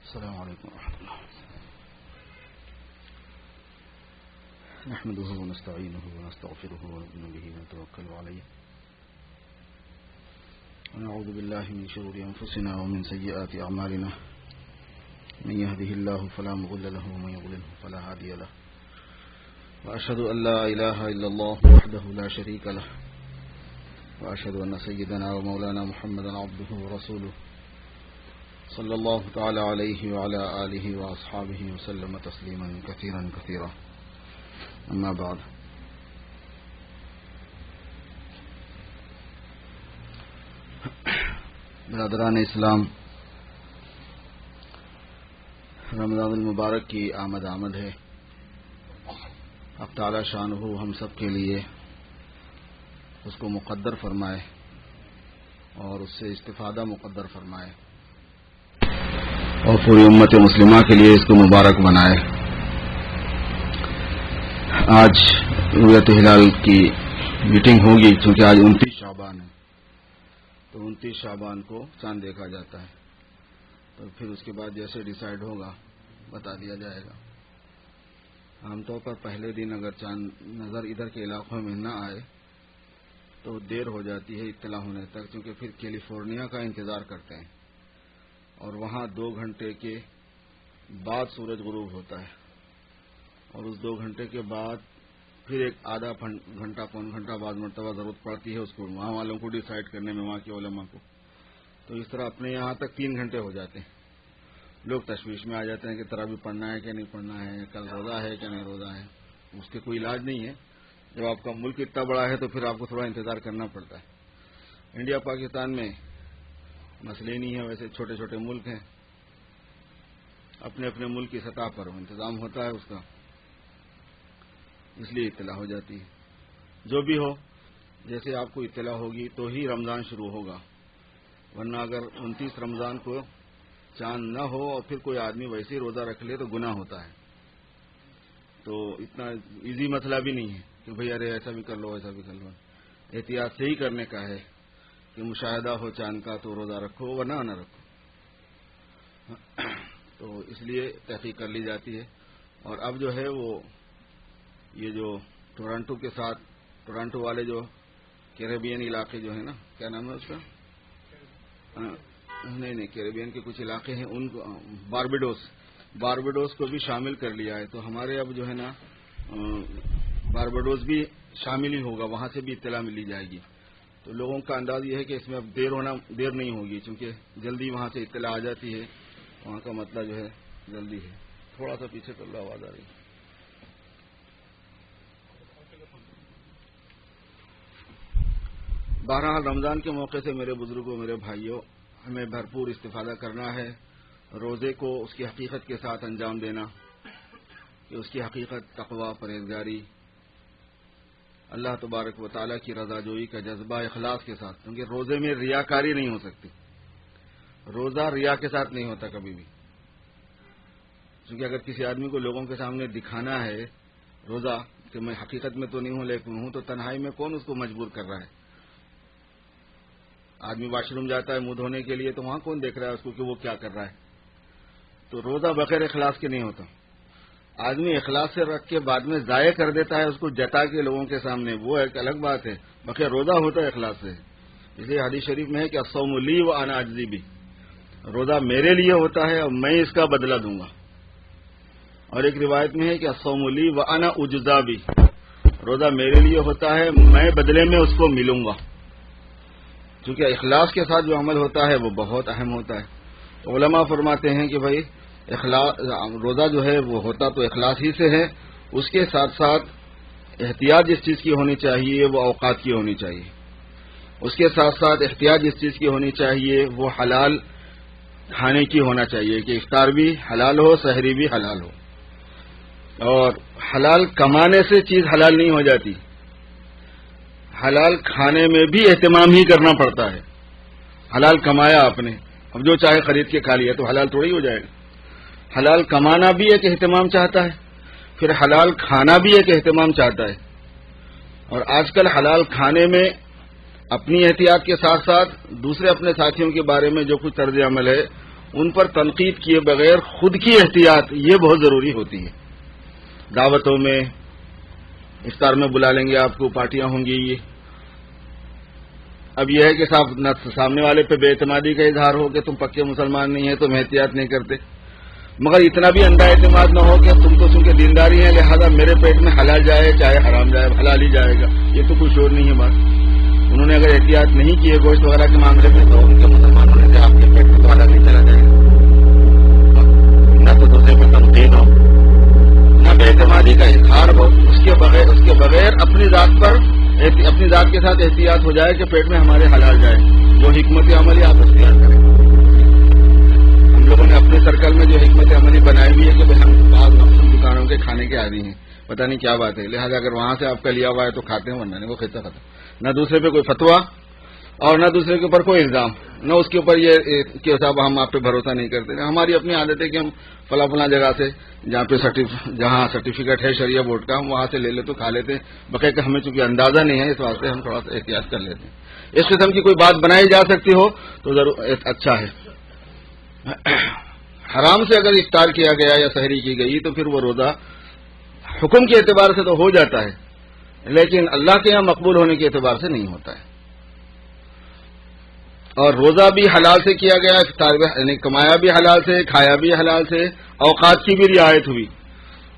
السلام علیکم ورحمۃ اللہ. نحمده ونستعینه ونستغفره ونؤمن به ونتوکل علیه ونعوذ بالله من شرور انفسنا ومن سیئات اعمالنا من يهده الله فلا مضل له ومن يضلل فلا هادي له واشهد ان لا اله الا الله وحده لا شريك له واشهد ان سيدنا ومولانا محمدا عبده ورسوله صلی اللہ تعالی علیہ وعلى آلہ واصحابہ وسلم تسلیما کثیرا کثیرا. اما بعد. برادران اسلام، رمضان المبارک کی آمد ہے. اب تعالی شانہ ہم سب کے لیے اس کو مقدر فرمائے اور اس سے استفادہ مقدر فرمائے اور پوری امت مسلمہ کے لیے اس کو مبارک بنائے. آج رؤیت ہلال کی میٹنگ ہوگی، چونکہ آج 29 شعبان ہے تو 29 شعبان کو چاند دیکھا جاتا ہے. تو پھر اس کے بعد جیسے ڈیسائیڈ ہوگا بتا دیا جائے گا. عام طور پر پہلے دن اگر چاند نظر ادھر کے علاقوں میں نہ آئے تو دیر ہو جاتی ہے اطلاع ہونے تک، کیونکہ پھر کیلیفورنیا کا انتظار کرتے ہیں اور وہاں 2 گھنٹے کے بعد سورج غروب ہوتا ہے اور اس 2 گھنٹے کے بعد پھر ایک آدھا گھنٹہ پون گھنٹہ بعد مرتبہ ضرورت پڑتی ہے اس کو وہاں والوں کو ڈیسائیڈ کرنے میں، وہاں کے علماء کو. تو اس طرح اپنے یہاں تک 3 گھنٹے ہو جاتے ہیں. لوگ تشویش میں آ جاتے ہیں کہ تراویح پڑھنا ہے کہ نہیں پڑھنا ہے، کل روزہ ہے کہ نہیں روزہ ہے. اس کے کوئی علاج نہیں ہے. جب آپ کا ملک اتنا بڑا ہے تو پھر آپ کو تھوڑا انتظار کرنا پڑتا ہے. انڈیا پاکستان میں مسئلے نہیں ہیں، ویسے چھوٹے چھوٹے ملک ہیں، اپنے اپنے ملک کی سطح پر انتظام ہوتا ہے اس کا، اس لیے اطلاع ہو جاتی ہے. جو بھی ہو، جیسے آپ کو اطلاع ہوگی تو ہی رمضان شروع ہوگا، ورنہ اگر 29 رمضان کو چاند نہ ہو اور پھر کوئی آدمی ویسے ہی روزہ رکھ لے تو گناہ ہوتا ہے. تو اتنا ایزی مسئلہ بھی نہیں ہے کہ بھئی ارے ایسا بھی کر لو ایسا بھی کر لو. احتیاط سے ہی کرنے کا ہے کہ مشاہدہ ہو چاند کا تو روزہ رکھو ورنہ نہ رکھو. تو اس لیے تحقیق کر لی جاتی ہے. اور اب جو ہے وہ یہ جو ٹورانٹو کے ساتھ ٹورانٹو والے جو کیریبین علاقے جو ہے نا، کیا نام ہے اس کا؟ نہیں کیریبین کے کچھ علاقے ہیں، ان کو باربیڈوس کو بھی شامل کر لیا ہے. تو ہمارے اب جو ہے نا باربیڈوس بھی شامل ہی ہوگا، وہاں سے بھی اطلاع ملی جائے گی. تو لوگوں کا انداز یہ ہے کہ اس میں اب دیر نہیں ہوگی، چونکہ جلدی وہاں سے اطلاع آ جاتی ہے. وہاں کا مسئلہ جو ہے جلدی ہے. تھوڑا سا پیچھے کر لو، آواز آ رہی ہے. بہرحال رمضان کے موقع سے میرے بزرگوں، میرے بھائیوں، ہمیں بھرپور استفادہ کرنا ہے. روزے کو اس کی حقیقت کے ساتھ انجام دینا کہ اس کی حقیقت تقوی، پرہیزگاری، اللہ تبارک و تعالیٰ کی رضا جوئی کا جذبہ اخلاص کے ساتھ. کیونکہ روزے میں ریاکاری نہیں ہو سکتی. روزہ ریا کے ساتھ نہیں ہوتا کبھی بھی. کیونکہ اگر کسی آدمی کو لوگوں کے سامنے دکھانا ہے روزہ کہ میں حقیقت میں تو نہیں ہوں لیکن ہوں، تو تنہائی میں کون اس کو مجبور کر رہا ہے؟ آدمی واش روم جاتا ہے منہ دھونے کے لیے تو وہاں کون دیکھ رہا ہے اس کو کہ وہ کیا کر رہا ہے؟ تو روزہ بغیر اخلاص کے نہیں ہوتا. آدمی اخلاص سے رکھ کے بعد میں ضائع کر دیتا ہے اس کو جتا کے لوگوں کے سامنے، وہ ایک الگ بات ہے. بغیر روزہ ہوتا ہے اخلاص سے. اس لیے حدیث شریف میں ہے کہ الصوم لی وانا اجزی بہ، روزہ میرے لیے ہوتا ہے اور میں اس کا بدلہ دوں گا. اور ایک روایت میں ہے کہ الصوم لی وانا اجزا بہ، روزہ میرے لیے ہوتا ہے، میں بدلے میں اس کو ملوں گا. کیونکہ اخلاص کے ساتھ جو عمل ہوتا ہے وہ بہت اہم ہوتا ہے. علماء فرماتے ہیں کہ بھائی روزہ جو ہے وہ ہوتا تو اخلاص ہی سے ہے. اس کے ساتھ ساتھ احتیاط جس چیز کی ہونی چاہیے وہ اوقات کی ہونی چاہیے. اس کے ساتھ ساتھ احتیاط جس چیز کی ہونی چاہیے وہ حلال کھانے کی ہونا چاہیے کہ افطار بھی حلال ہو، سحری بھی حلال ہو. اور حلال کمانے سے چیز حلال نہیں ہو جاتی. حلال کھانے میں بھی اہتمام ہی کرنا پڑتا ہے. حلال کمایا آپ نے، اب جو چاہے خرید کے کھا لیا تو حلال تھوڑی ہو جائے گا. حلال کمانا بھی ایک اہتمام چاہتا ہے، پھر حلال کھانا بھی ایک اہتمام چاہتا ہے. اور آج کل حلال کھانے میں اپنی احتیاط کے ساتھ ساتھ دوسرے اپنے ساتھیوں کے بارے میں جو کچھ طرز عمل ہے ان پر تنقید کیے بغیر خود کی احتیاط یہ بہت ضروری ہوتی ہے. دعوتوں میں افطار میں بلا لیں گے آپ کو، پارٹیاں ہوں گی. اب یہ ہے کہ سامنے والے پہ بے اعتمادی کا اظہار ہو کہ تم پکے مسلمان نہیں ہیں، تم احتیاط نہیں کرتے، مگر اتنا بھی اندھا اعتماد نہ ہو کہ تم تو چونکہ دینداری ہیں لہذا میرے پیٹ میں حلال جائے چاہے حرام جائے حلال ہی جائے گا. یہ تو کچھ اور نہیں ہے بات. انہوں نے اگر احتیاط نہیں کیے گوشت وغیرہ کے معاملے میں تو ان کے مسلمان ہونے سے آپ کے پیٹ میں تو حلال نہیں چلا جائے گا. نہ تو دوسرے پہ تنقید ہو، نہ بے اعتمادی کا اظہار ہو، اس کے بغیر اپنی ذات کے ساتھ احتیاط ہو جائے کہ پیٹ میں ہمارے حلال جائے. جو حکمت عملی آپ اختیار کریں. ہم لوگوں نے اپنے سرکل میں جو حکمت عملی بنائی ہوئی ہے کہ ہم بعض مخصوص دکانوں کے کھانے کے عادی ہیں، پتہ نہیں کیا بات ہے، لہٰذا اگر وہاں سے آپ کا لیا ہوا ہے تو کھاتے ہیں، ورنہ نہیں، وہ خطہ ختم. نہ دوسرے پہ کوئی فتویٰ اور نہ دوسرے کے اوپر کوئی الزام، نہ اس کے اوپر یہ کہ صاحب ہم آپ پہ بھروسہ نہیں کرتے. ہماری اپنی عادت ہے کہ ہم فلاں جگہ سے جہاں سرٹیفکیٹ ہے شریعہ بورڈ کا ہم وہاں سے لے لیتے کھا لیتے ہیں، بقیہ کہ ہمیں چونکہ اندازہ نہیں ہے اس واسطے ہم تھوڑا سا احتیاط کر لیتے ہیں. اس قسم کی کوئی بات بنائی جا سکتی ہو تو ضرور اچھا ہے. حرام سے اگر افطار کیا گیا یا سحری کی گئی تو پھر وہ روزہ حکم کے اعتبار سے تو ہو جاتا ہے، لیکن اللہ کے یہاں مقبول ہونے کے اعتبار سے نہیں ہوتا ہے. اور روزہ بھی حلال سے کیا گیا، افطار بھی یعنی کمایا بھی حلال سے، کھایا بھی حلال سے، اوقات کی بھی رعایت ہوئی.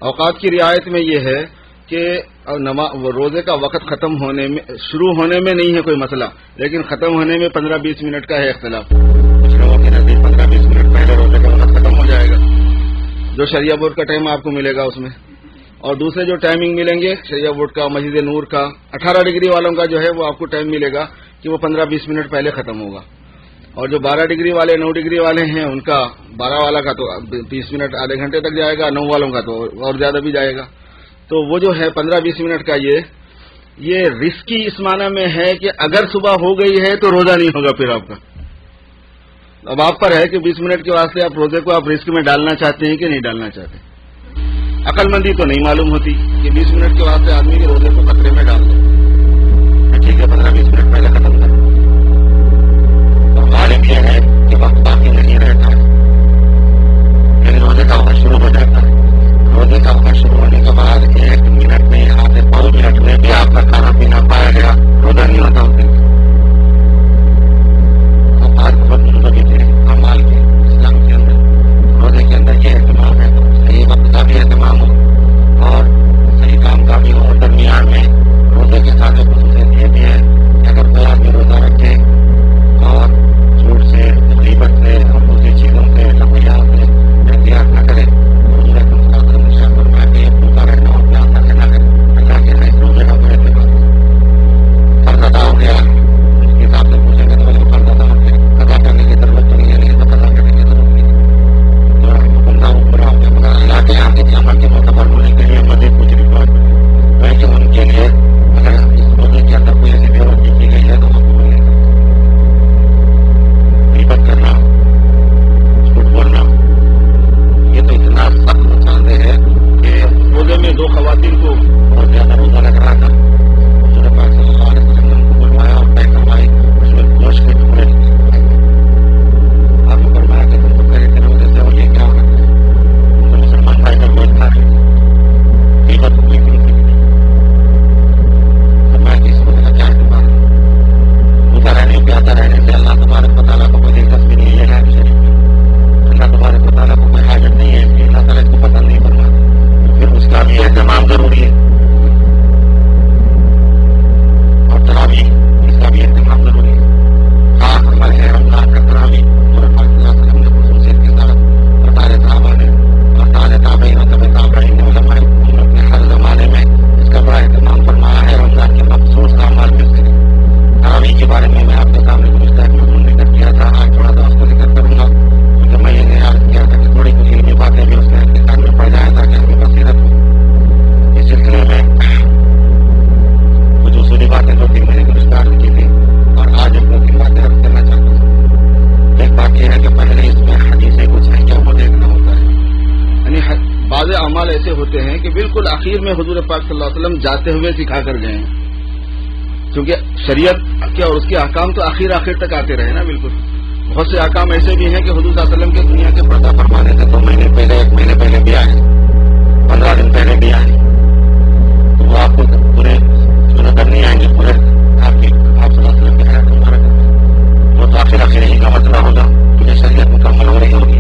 اوقات کی رعایت میں یہ ہے کہ روزے کا وقت ختم ہونے میں شروع ہونے میں نہیں ہے کوئی مسئلہ، لیکن ختم ہونے میں 15-20 منٹ کا ہے اختلاف. کچھ لوگوں کے نزدیک 15-20 منٹ پہلے روزے کا وقت ختم ہو جائے گا جو شریعہ بورڈ کا ٹائم آپ کو ملے گا اس میں، اور دوسرے جو ٹائمنگ ملیں گے شریعہ بورڈ کا، مسجد نور کا 18 ڈگری والوں کا جو ہے وہ آپ کو ٹائم ملے گا کہ وہ 15-20 منٹ پہلے ختم ہوگا، اور جو 12 ڈگری والے 9 ڈگری والے ہیں ان کا 12 والا کا تو 20 منٹ آدھے گھنٹے تک جائے گا، 9 والوں کا تو اور زیادہ بھی جائے گا. تو وہ جو ہے 15-20 منٹ کا یہ رسکی اس معنی میں ہے کہ اگر صبح ہو گئی ہے تو روزہ نہیں ہوگا پھر آپ کا. اب آپ پر ہے کہ 20 منٹ کے واسطے آپ روزے کو آپ رسک میں ڈالنا چاہتے ہیں کہ نہیں ڈالنا چاہتے. عقل مندی تو نہیں معلوم ہوتی کہ 20 منٹ کے واسطے آدمی کے روزے کو خطرے میں ڈال دیں. ٹھیک ہے 15-20 منٹ پہلے ختم کر. غالب یہ ہے کہ وقت باقی نہیں رہتا ہے، پھر روزے کا وقت شروع ہو جاتا ہے. روزے کا وقت شروع ہونے کے بعد 1 منٹ میں آدھے پاؤں منٹ میں بھی آپ کا کھانا پینا پایا گیا، روزہ نہیں ہوتا اس دن. بات بہت ضروری ہے اعمال کے اسلام کے اندر. روزے کے اندر یہ اہتمام ہے تو صحیح وقت کا بھی اہتمام ہو اور صحیح کام کا بھی ہو. درمیان میں روزے کے ساتھ خصوصیت یہ بھی ہے کہ اگر کوئی آدمی روزہ رکھے اور جھوٹ سے، غیبت سے اور دوسری چیزوں سے، لفظیات سے احتیاط نہ کرے تو روزے کا مقصد نشان فرمایا کہ یہ بھوکا رہنا اور پیاسا رہنا ہے. اللہ کے ہے روزے کا کوئی اعتبار. فرض ادا ہو گیا اس کے حساب سے پوچھیں گے تو وہ فرض ادا ہو گیا، ادا کرنے کی ضرورت تو نہیں ہے، لیکن ادا کرنے کی ضرورت نہیں ہے. تو بندہ اوپر ہو گیا مگر اللہ کے یہاں کے عمل کے معتبر ہونے کے لیے مزید کچھ رپورٹ ہے کہ ان کے لیے اگر اس روزے کے اندر کوئی ایسی بےوقوفی کی گئی ہے تو وہ قبول نہیں کرتے. غیبت کرنا، جھوٹ بولنا، یہ تو اتنا سخت نقصان دہ ہے کہ روزے میں 2 خواتین کو بہت زیادہ روزہ لگ رہا تھا. حضور پاک صلی اللہ علیہ وسلم نے ان کو بلوایا اور طے کروائی، اس میں گوشت کے ٹکڑے آپ نے فرمایا کہ تم تو کہہ رہے تھے روزے سے اور یہ کیا ہو رہا ہے؟ تو مسلمان بھائی کا گوشت کھا رہے تھے. غیبت کو کوئی نہیں فرمایا کہ اس روزے کا کیا اعتبار ہے؟ روزہ رہنے پیاسا رہنے سے اللہ تبارک و تعالیٰ کو کوئی دلچسپی نہیں ہے. یہ ہے شریف میں اللہ تبارک و تعالیٰ کو کوئی حاجت نہیں ہے، اس لیے اللہ تعالیٰ اس کو پسند نہیں فرماتا. پھر اس کا بھی اہتمام ضروری ہے اور تراویح اس کا بھی اہتمام ضروری ہے. خاص عمل ہے رمضان کا تراویح. اور پاک صلی اللہ علیہ وسلم نے خصوصیت کے ساتھ بطالِ صحابہ نے اور طالِ تابعین اور طبع تابعین نے علماء امت نے ہر زمانے میں اس کا بڑا اہتمام فرمایا ہے. رمضان کے مخصوص اعمال میں سے تراویح کے بارے میں آپ کے سامنے گزشتہ مضمون ذکر کیا تھا. آج تھوڑا سا اس کو ذکر کروں گا کیونکہ میں یہ عرض کیا تھا کہ تھوڑی کچھ علمی باتیں بھی اس میں کتاب میں پڑھ جائیں تاکہ ہمیں بصیرت ہو. اس سلسلے میں کچھ اصولی باتیں 2-3 میں نے گزشتہ عرض کی تھی اور آج 2-3 باتیں عرض کرنا چاہتا ہوں. ایک بات یہ ہے کہ پہلے اس میں حدیثیں کچھ ہیں کیا وہ دیکھنا ہوتا ہے. یعنی بعض اعمال ایسے ہوتے ہیں کہ بالکل آخر میں حضور پاک صلی اللہ علیہ وسلم جاتے ہوئے سکھا کر گئے ہیں، کیونکہ شریعت کے اور اس کے احکام تو آخر تک آتے رہے نا بالکل. بہت سے احکام ایسے بھی ہیں کہ حضور صلی اللہ علیہ وسلم کے دنیا کے پردہ فرمانے تھے 2 مہینے پہلے 1 مہینے پہلے بھی آئے 15 دن پہلے بھی آئے، تو وہ آپ کو پورے نظر نہیں آئیں گے، پورے آپ صلی اللہ علیہ وسلم کی حیات مبارک وہ تو آخر ہی کا مسئلہ ہوگا کیونکہ شریعت مکمل ہو رہی ہوگی.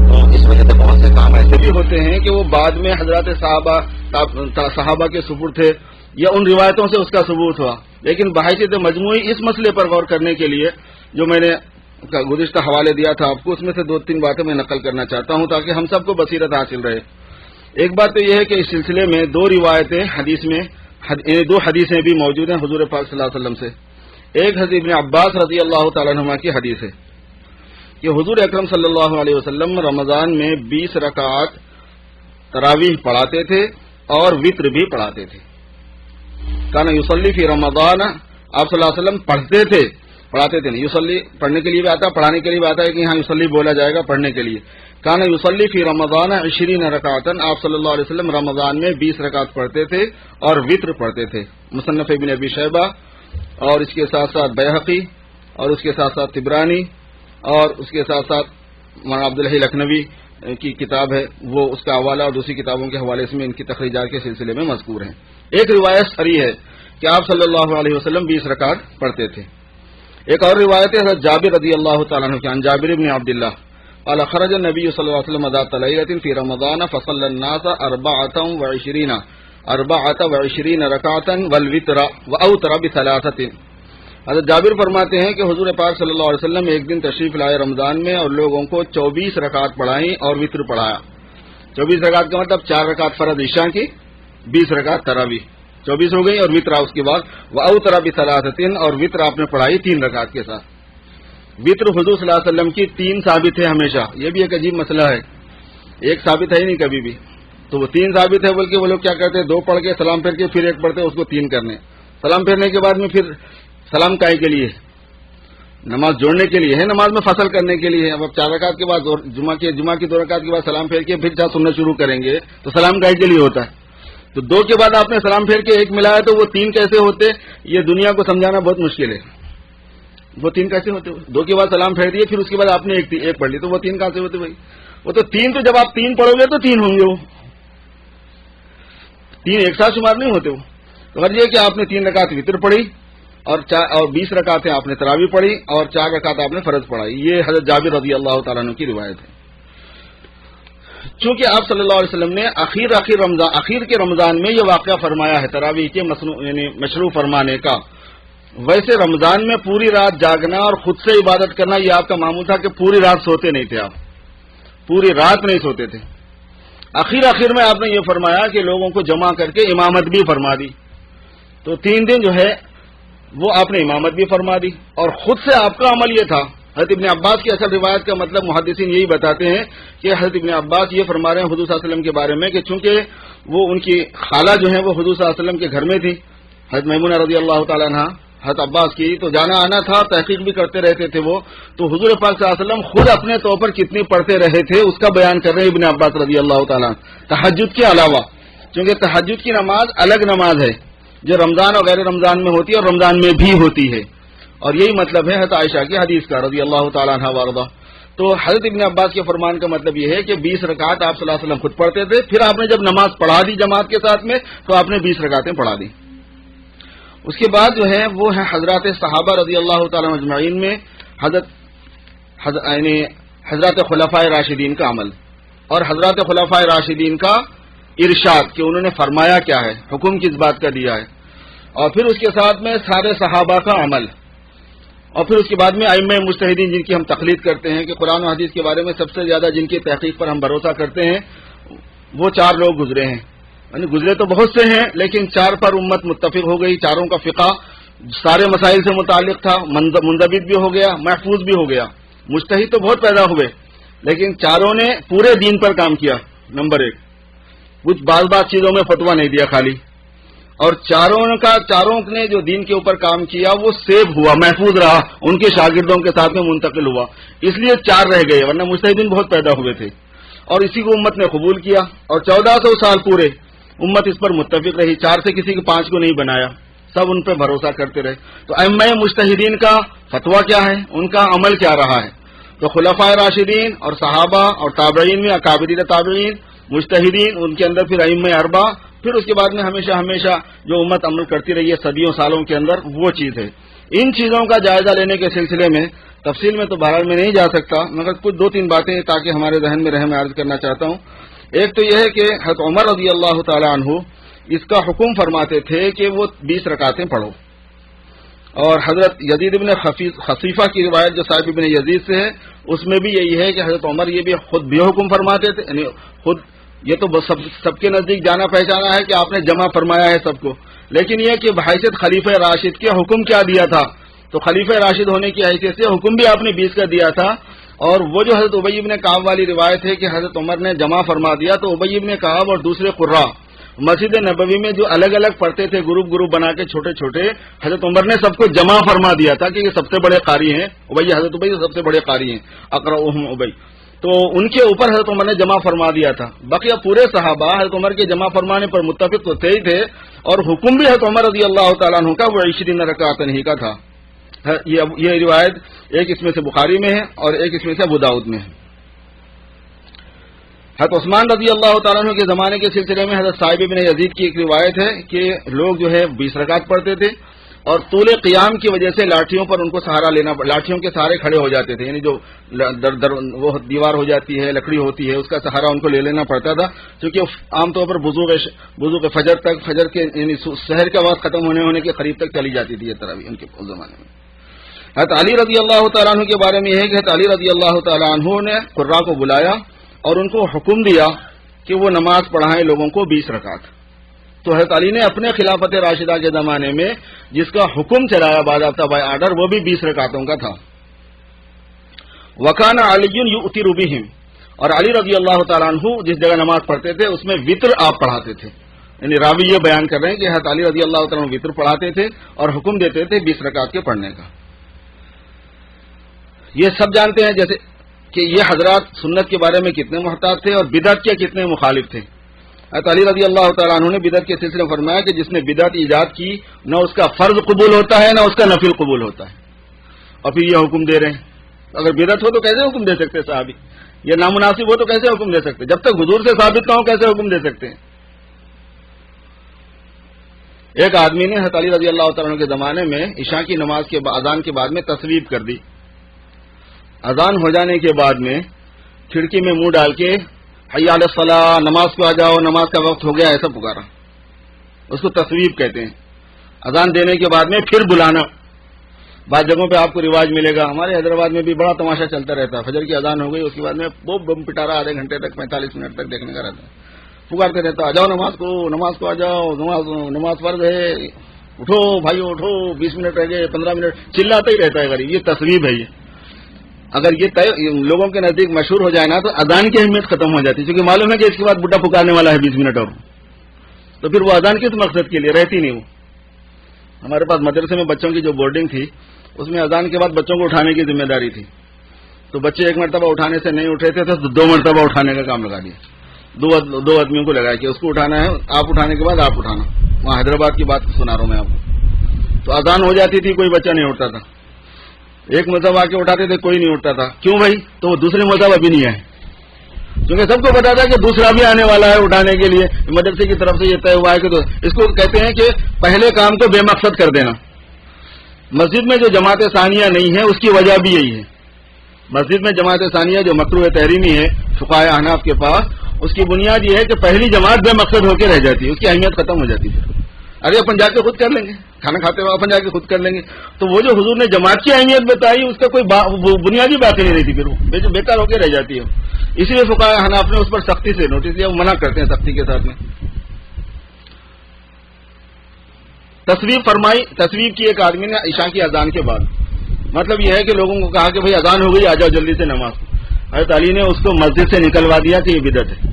تو اس وجہ سے بہت سے کام ایسے بھی ہوتے ہیں کہ وہ بعد میں حضرات صحابہ کے ثبوت تھے یا ان روایتوں سے اس کا ثبوت ہوا. لیکن بحیثیت مجموعی اس مسئلے پر غور کرنے کے لیے جو میں نے گزشتہ حوالے دیا تھا آپ کو، اس میں سے 2-3 باتیں میں نقل کرنا چاہتا ہوں تاکہ ہم سب کو بصیرت حاصل رہے. ایک بات تو یہ ہے کہ اس سلسلے میں 2 روایتیں حدیث میں 2 حدیثیں بھی موجود ہیں حضور پاک صلی اللہ علیہ وسلم سے. ایک حضرت ابن عباس رضی اللہ تعالیٰ عنہما کی حدیث ہے کہ حضور اکرم صلی اللہ علیہ وسلم رمضان میں 20 رکعات تراویح پڑھاتے تھے اور وطر بھی پڑھاتے تھے. کان یصلی فی رمضان، آپ صلی اللہ علیہ وسلم پڑھاتے تھے نہیں، یصلی پڑھنے کے لیے بھی آتا ہے، پڑھانے کے لیے بھی آتا ہے کہ یہاں یصلی بولا جائے گا پڑھنے کے لیے. کان یصلی فی رمضان 20 رکعتا، آپ صلی اللہ علیہ وسلم رمضان میں 20 رکعت پڑھتے تھے اور وطر پڑھتے تھے. مصنف ابن ابی شیبہ اور اس کے ساتھ ساتھ بیہقی اور اس کے ساتھ ساتھ طبرانی اور اس کے ساتھ ساتھ مولانا عبدالحی لکھنوی کی کتاب ہے وہ اس کا حوالہ اور دوسری کتابوں کے حوالے سے ان کی تخریجات کے سلسلے میں مذکور ہیں. ایک روایت صریح ہے کہ آپ صلی اللہ علیہ وسلم 20 رکعت پڑھتے تھے. ایک اور روایت ہے حضرت جابر رضی اللہ تعالیٰ عنہ عن جابر بن عبداللہ قال خرج النبی صلی اللہ علیہ وسلم ذات لیلۃ فی رمضان فصلی الناس 24 رکعتا والوتر واوتر ب3. حضرت جابر فرماتے ہیں کہ حضور پاک صلی اللہ علیہ وسلم ایک دن تشریف لائے رمضان میں اور لوگوں کو 24 رکعت پڑھائیں اور وطر پڑھایا. 24 رکعت کا مطلب 4 رکعت فرض عشاء کی، 20 رکعت تراویح، 24 ہو گئی اور وطر اس کے بعد واوتر ب3 اور وطر آپ نے پڑھائی 3 رکعت کے ساتھ. وطر حضور صلی اللہ علیہ وسلم کی 3 ثابت ہے ہمیشہ. یہ بھی ایک عجیب مسئلہ ہے، ایک ثابت ہے ہی نہیں کبھی بھی، تو وہ 3 ثابت ہے. بلکہ وہ لوگ کیا کرتے ہیں 2 پڑھ کے سلام پھیر کے پھر 1 پڑھتے اس کو 3 کرنے. سلام پھیرنے کے بعد میں پھر سلام کائے کے لیے، نماز جوڑنے کے لیے ہے، نماز میں فصل کرنے کے لیے ہے. اب 4 رکعت کے بعد جمعہ کی 2 رکعت کے بعد سلام پھیر کے پھر جہاں سننا شروع کریں گے تو سلام کائے کے لیے ہوتا ہے. تو 2 کے بعد آپ نے سلام پھیر کے 1 ملایا تو وہ 3 کیسے ہوتے، یہ دنیا کو سمجھانا بہت مشکل ہے. وہ 3 کیسے ہوتے؟ 2 کے بعد سلام پھیر دیے پھر اس کے بعد آپ نے 1 پڑھ لی تو وہ 3 کہاں سے ہوتے بھائی؟ وہ تو 3 تو جب آپ 3 پڑھو گے تو 3 ہوں گے، وہ 3 ایک ساتھ شمار نہیں ہوتے. وہ تو غرض یہ کہ آپ نے 3 رکعت وطر پڑھی اور 20 رکعتیں آپ نے تراویح پڑھی اور 4 رکعت آپ نے فرض پڑھائی. یہ حضرت جابر رضی اللہ تعالیٰ عنہ کی روایت ہے. چونکہ آپ صلی اللہ علیہ وسلم نے اخیر کے رمضان میں یہ واقعہ فرمایا ہے تراویح کے مشروع فرمانے کا، ویسے رمضان میں پوری رات جاگنا اور خود سے عبادت کرنا یہ آپ کا معمول تھا کہ پوری رات سوتے نہیں تھے، آپ پوری رات نہیں سوتے تھے. آخر میں آپ نے یہ فرمایا کہ لوگوں کو جمع کر کے امامت بھی فرما دی. تو 3 دن جو ہے وہ آپ نے امامت بھی فرما دی اور خود سے آپ کا عمل یہ تھا. حضرت ابن عباس کی اصل روایت کا مطلب محدثین یہی بتاتے ہیں کہ حضرت ابن عباس یہ فرما رہے ہیں حضور صلی اللہ علیہ وسلم کے بارے میں کہ چونکہ وہ ان کی خالہ جو ہیں وہ حضور صلی اللہ علیہ وسلم کے گھر میں تھی، حضرت میمونہ رضی اللہ تعالیٰ عنہ حضرت عباس کی، تو جانا آنا تھا، تحقیق بھی کرتے رہتے تھے وہ. تو حضور پاک صلی اللہ علیہ وسلم خود اپنے طور پر کتنی پڑھتے رہے تھے اس کا بیان کر رہے ہیں ابن عباس رضی اللہ تعالیٰ تہجد کے علاوہ، کیونکہ تہجد کی نماز الگ نماز ہے جو رمضان اور غیر رمضان میں ہوتی ہے اور رمضان میں بھی ہوتی ہے. اور یہی مطلب ہے حضرت عائشہ کی حدیث کا رضی اللہ تعالیٰ عنہ وارضہ. تو حضرت ابن عباس کے فرمان کا مطلب یہ ہے کہ 20 رکعت آپ صلی اللہ علیہ وسلم خود پڑھتے تھے، پھر آپ نے جب نماز پڑھا دی جماعت کے ساتھ میں تو آپ نے 20 رکعتیں پڑھا دی. اس کے بعد جو ہے وہ ہے حضرات صحابہ رضی اللہ تعالیٰ اجمعین میں حضرات خلفائے راشدین کا عمل اور حضرات خلفائے راشدین کا ارشاد کہ انہوں نے فرمایا کیا ہے، حکم کس بات کا دیا ہے، اور پھر اس کے ساتھ میں سارے صحابہ کا عمل، اور پھر اس کے بعد میں ائمہ مجتہدین جن کی ہم تقلید کرتے ہیں کہ قرآن و حدیث کے بارے میں سب سے زیادہ جن کی تحقیق پر ہم بھروسہ کرتے ہیں وہ 4 لوگ گزرے ہیں. یعنی گزرے تو بہت سے ہیں لیکن 4 پر امت متفق ہو گئی. 4 کا فقہ سارے مسائل سے متعلق تھا، منضبط بھی ہو گیا، محفوظ بھی ہو گیا. مجتہد تو بہت پیدا ہوئے لیکن 4 نے پورے دین پر کام کیا. نمبر 1 کچھ بعض چیزوں میں فتویٰ نہیں دیا خالی، اور 4 نے جو دین کے اوپر کام کیا وہ سیو ہوا، محفوظ رہا، ان کے شاگردوں کے ساتھ میں منتقل ہوا، اس لیے 4 رہ گئے، ورنہ مجتہدین بہت پیدا ہوئے تھے. اور اسی کو امت نے قبول کیا اور 1400 سال پورے امت اس پر متفق رہی. 4 سے کسی کے 5 کو نہیں بنایا، سب ان پہ بھروسہ کرتے رہے. تو ائمہ مجتہدین کا فتویٰ کیا ہے، ان کا عمل کیا رہا ہے، تو خلفائے راشدین اور صحابہ اور تابعین میں اکابرین تابعین مجتہدین، ان کے اندر پھر ائمہ اربعہ، پھر اس کے بعد میں ہمیشہ ہمیشہ جو امت عمل کرتی رہی ہے صدیوں سالوں کے اندر، وہ چیز ہے۔ ان چیزوں کا جائزہ لینے کے سلسلے میں تفصیل میں تو بہرحال میں نہیں جا سکتا، مگر کچھ دو تین باتیں تاکہ ہمارے ذہن میں رہے میں عرض کرنا چاہتا ہوں۔ ایک تو یہ ہے کہ حضرت عمر رضی اللہ تعالی عنہ اس کا حکم فرماتے تھے کہ وہ 20 رکعتیں پڑھو، اور حضرت یزید بن خصیفہ کی روایت جو صاحب ابن یزید سے ہے اس میں بھی یہی ہے کہ حضرت عمر یہ بھی خود بھی حکم فرماتے تھے، یعنی خود یہ تو سب کے نزدیک جانا پہچانا ہے کہ آپ نے جمع فرمایا ہے سب کو، لیکن یہ کہ بحیثیت خلیفہ راشد کے حکم کیا دیا تھا، تو خلیفہ راشد ہونے کی حیثیت سے حکم بھی آپ نے 20 کا دیا تھا۔ اور وہ جو حضرت ابی بن کعب والی روایت ہے کہ حضرت عمر نے جمع فرما دیا، تو ابی بن کعب اور دوسرے قراء مسجد نبوی میں جو الگ الگ پڑھتے تھے گروپ بنا کے چھوٹے چھوٹے، حضرت عمر نے سب کو جمع فرما دیا تھا کہ یہ سب سے بڑے قاری ہیں، حضرت ابی سب سے بڑے قاری ہیں، اقرؤہم ابی، تو ان کے اوپر حضرت عمر نے جمع فرما دیا تھا۔ بقیہ پورے صحابہ حضرت عمر کے جمع فرمانے پر متفق تو تھے ہی تھے، اور حکم بھی حضرت عمر رضی اللہ تعالیٰ عنہ کا وہ 20 رکعت ہی کا تھا۔ یہ روایت ایک اس میں سے بخاری میں ہے اور ایک اس میں سے ابو داؤد میں ہے۔ حضرت عثمان رضی اللہ تعالیٰ عنہ کے زمانے کے سلسلے میں حضرت صاحب بن یزید کی ایک روایت ہے کہ لوگ جو ہے 20 رکعت پڑھتے تھے، اور طول قیام کی وجہ سے لاٹھیوں پر ان کو سہارا لینا، لاٹھیوں کے سہارے کھڑے ہو جاتے تھے، یعنی جو وہ دیوار ہو جاتی ہے، لکڑی ہوتی ہے، اس کا سہارا ان کو لے لینا پڑتا تھا، کیونکہ عام طور پر بزرگ فجر کے یعنی شہر کا وقت ختم ہونے کے قریب تک چلی جاتی تھی یہ تراویح ان کے اس زمانے میں۔ حضرت علی رضی اللہ تعالیٰ عنہ کے بارے میں یہ ہے کہ حضرت علی رضی اللہ تعالیٰ عنہ نے قراء کو بلایا اور ان کو حکم دیا کہ وہ نماز پڑھائیں لوگوں کو 20 رکعت۔ تو حضرت علی نے اپنے خلافت راشدہ کے زمانے میں جس کا حکم چلایا باضابطہ بائی آرڈر، وہ بھی 20 رکعتوں کا تھا۔ وکان علی یؤتر بہم، اور علی رضی اللہ تعالیٰ عنہ جس جگہ نماز پڑھتے تھے اس میں وطر آپ پڑھاتے تھے، یعنی راوی یہ بیان کر رہے ہیں کہ حضرت علی رضی اللہ تعالیٰ عنہ وطر پڑھاتے تھے اور حکم دیتے تھے 20 رکعت کے پڑھنے کا۔ یہ سب جانتے ہیں جیسے کہ یہ حضرات سنت کے بارے میں کتنے محتاط تھے اور بدعت کے کتنے مخالف تھے۔ حضرت علی رضی اللہ تعالیٰ عنہ نے بدعت کے سلسلے میں فرمایا کہ جس نے بدعت ایجاد کی نہ اس کا فرض قبول ہوتا ہے نہ اس کا نفل قبول ہوتا ہے، اور پھر یہ حکم دے رہے ہیں۔ اگر بدعت ہو تو کیسے حکم دے سکتے صحابی؟ یہ نامناسب ہو تو کیسے حکم دے سکتے؟ جب تک حضور سے ثابت نہ ہو کیسے حکم دے سکتے ہیں؟ ایک آدمی نے حضرت علی رضی اللہ تعالیٰ عنہ کے زمانے میں عشاء کی نماز کے اذان کے بعد میں تصویب کر دی۔ اذان ہو جانے کے بعد میں کھڑکی میں منہ ڈال کے حی علی الصلاۃ، نماز کو آ جاؤ، نماز کا وقت ہو گیا، ایسا پکارا، اس کو تصویب کہتے ہیں۔ اذان دینے کے بعد میں پھر بلانا، بعض جگہوں پہ آپ کو رواج ملے گا، ہمارے حیدرآباد میں بھی بڑا تماشا چلتا رہتا ہے، فجر کی اذان ہو گئی اس کے بعد میں وہ بم پٹارا آدھے گھنٹے تک 45 منٹ تک دیکھنے کا رہتا ہے، پکارتے رہتا آ جاؤ نماز کو آ جاؤ، نماز فرض ہے، اٹھو بھائیو اٹھو، 20 منٹ رہ گئے، 15 منٹ، چلاتا ہی رہتا ہے غریب۔ یہ تصویب ہے۔ یہ اگر یہ لوگوں کے نزدیک مشہور ہو جائے نا تو اذان کی اہمیت ختم ہو جاتی ہے، کیونکہ معلوم ہے کہ اس کے بعد بڈھا پکارنے والا ہے 20 منٹ اور، تو پھر وہ اذان کس مقصد کے لیے رہتی نہیں۔ وہ ہمارے پاس مدرسے میں بچوں کی جو بورڈنگ تھی اس میں اذان کے بعد بچوں کو اٹھانے کی ذمہ داری تھی، تو بچے ایک مرتبہ اٹھانے سے نہیں اٹھے تھے تو 2 مرتبہ اٹھانے کا کام لگا دیا، دو آدمیوں کو لگایا کہ اس کو اٹھانا ہے، آپ اٹھانے کے بعد آپ اٹھانا۔ وہاں حیدرآباد کی بات سنا رہا ہوں میں آپ کو۔ تو اذان ہو جاتی تھی، کوئی بچہ نہیں اٹھتا تھا، ایک مرتبہ آ کے اٹھاتے تھے، کوئی نہیں اٹھتا تھا۔ کیوں بھائی؟ تو وہ دوسرے مرتبہ بھی نہیں آئے، کیونکہ سب کو پتا تھا کہ دوسرا بھی آنے والا ہے اٹھانے کے لیے، مدرسے کی طرف سے یہ طے ہوا ہے کہ تو اس کو کہتے ہیں کہ پہلے کام کو بے مقصد کر دینا۔ مسجد میں جو جماعت ثانیہ نہیں ہے اس کی وجہ بھی یہی ہے۔ مسجد میں جماعت ثانیہ جو مکروہ تحریمی ہے فقہاء احناف کے پاس، اس کی بنیاد یہ ہے کہ پہلی جماعت بے مقصد ہو کے رہ جاتی ہے، اس کی اہمیت ختم ہو جاتی ہے۔ ارے اپن جا کے خود کر لیں گے، کھانا کھاتے ہوئے اپن جا کے خود کر لیں گے، تو وہ جو حضور نے جماعت کی اہمیت بتائی اس کا کوئی بنیادی باقی نہیں رہتی، پھر وہ بیکار ہو کے رہ جاتی ہے۔ اسی لیے فقہاء احناف نے اس پر سختی سے نوٹس دیا، وہ منع کرتے ہیں سختی کے ساتھ میں۔ تصویب کی ایک آدمی نے عشاء کی اذان کے بعد، مطلب یہ ہے کہ لوگوں کو کہا کہ بھائی اذان ہو گئی، آ جاؤ جلدی سے نماز۔ حضرت علی نے اس کو مسجد سے نکلوا دیا کہ یہ بدعت ہے۔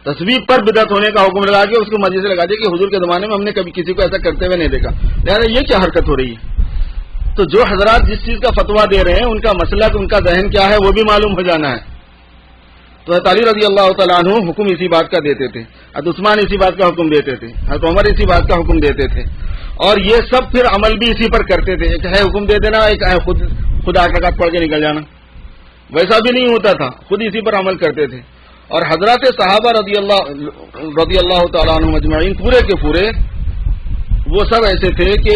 تصویب پر بدعت ہونے کا حکم لگا کے اس کو مسجد سے لگا دیا کہ حضور کے زمانے میں ہم نے کبھی کسی کو ایسا کرتے ہوئے نہیں دیکھا، لہٰذا یہ کیا حرکت ہو رہی ہے؟ تو جو حضرات جس چیز کا فتویٰ دے رہے ہیں ان کا مسلک، ان کا ذہن کیا ہے وہ بھی معلوم ہو جانا ہے۔ تو حضرت علی رضی اللہ تعالیٰ عنہ حکم اسی بات کا دیتے تھے، حضرت عثمان اسی بات کا حکم دیتے تھے، حضرت عمر اسی بات کا حکم دیتے تھے، اور یہ سب پھر عمل بھی اسی پر کرتے تھے۔ ایک ہے حکم دے دینا، ایک ہے خود 8 رکعت پڑھ کے نکل جانا، ویسا بھی نہیں ہوتا تھا، خود اسی پر عمل کرتے تھے. اور حضرات صحابہ رضی اللہ تعالیٰ عنہم اجمعین پورے کے پورے وہ سب ایسے تھے کہ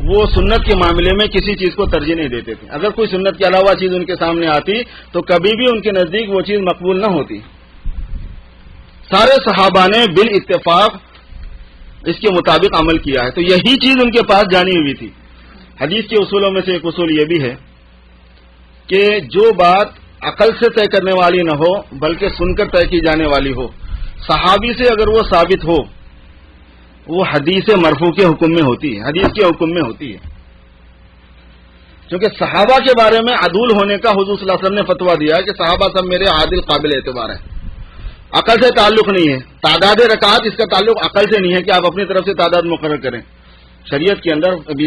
وہ سنت کے معاملے میں کسی چیز کو ترجیح نہیں دیتے تھے. اگر کوئی سنت کے علاوہ چیز ان کے سامنے آتی تو کبھی بھی ان کے نزدیک وہ چیز مقبول نہ ہوتی. سارے صحابہ نے بالاتفاق اس کے مطابق عمل کیا ہے، تو یہی چیز ان کے پاس جانی ہوئی تھی. حدیث کے اصولوں میں سے ایک اصول یہ بھی ہے کہ جو بات عقل سے طے کرنے والی نہ ہو بلکہ سن کر طے کی جانے والی ہو، صحابی سے اگر وہ ثابت ہو وہ حدیث مرفوع کے حکم میں ہوتی ہے، حدیث کے حکم میں ہوتی ہے. کیونکہ صحابہ کے بارے میں عدول ہونے کا حضور صلی اللہ علیہ وسلم نے فتویٰ دیا ہے کہ صحابہ سب میرے عادل قابل اعتبار ہیں. عقل سے تعلق نہیں ہے. تعداد رکعات اس کا تعلق عقل سے نہیں ہے کہ آپ اپنی طرف سے تعداد مقرر کریں. شریعت کے اندر ابھی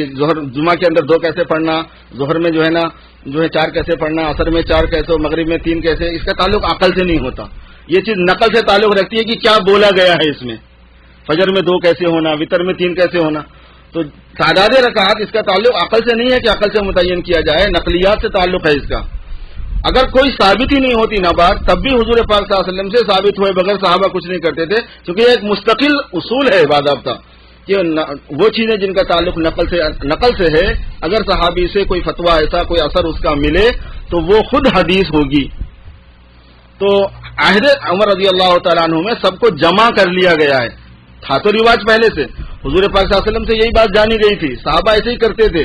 جمعہ کے اندر 2 کیسے پڑھنا، ظہر میں جو ہے 4 کیسے پڑھنا، عصر میں 4 کیسے، مغرب میں 3 کیسے، اس کا تعلق عقل سے نہیں ہوتا. یہ چیز نقل سے تعلق رکھتی ہے کہ کیا بولا گیا ہے اس میں. فجر میں 2 کیسے ہونا، وتر میں 3 کیسے ہونا. تو تعداد رکعات اس کا تعلق عقل سے نہیں ہے کہ عقل سے متعین کیا جائے، نقلیات سے تعلق ہے اس کا. اگر کوئی ثابت ہی نہیں ہوتی نہ بات، تب بھی حضور پاک صلی اللہ علیہ وسلم سے ثابت ہوئے بغیر صحابہ کچھ نہیں کرتے تھے، کیونکہ یہ ایک مستقل اصول ہے باضابطہ کہ وہ چیزیں جن کا تعلق نقل سے ہے، اگر صحابی سے کوئی فتویٰ ایسا کوئی اثر اس کا ملے تو وہ خود حدیث ہوگی. تو عہد عمر رضی اللہ تعالیٰ عنہ میں سب کو جمع کر لیا گیا ہے. تھا تو رواج پہلے سے، حضور پاک صلی اللہ علیہ وسلم سے یہی بات جانی گئی تھی، صحابہ ایسے ہی کرتے تھے،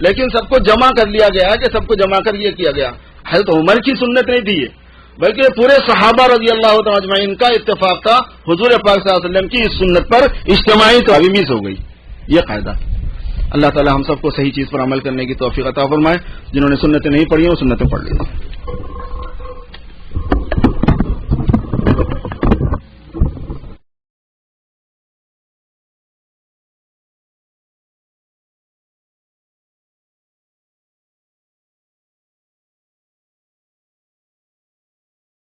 لیکن سب کو جمع کر لیا گیا کہ سب کو جمع کر یہ کیا گیا. حضرت عمر کی سنت نہیں تھی یہ، بلکہ پورے صحابہ رضی اللہ تعالیٰ اجمعین کا اتفاق تھا. حضور پاک صلی اللہ علیہ وسلم کی اس سنت پر اجتماعی تعمیز ہو گئی یہ قاعدہ. اللہ تعالی ہم سب کو صحیح چیز پر عمل کرنے کی توفیق عطا فرمائے. جنہوں نے سنتیں نہیں پڑھی ہیں وہ سنتیں پڑھ لیں.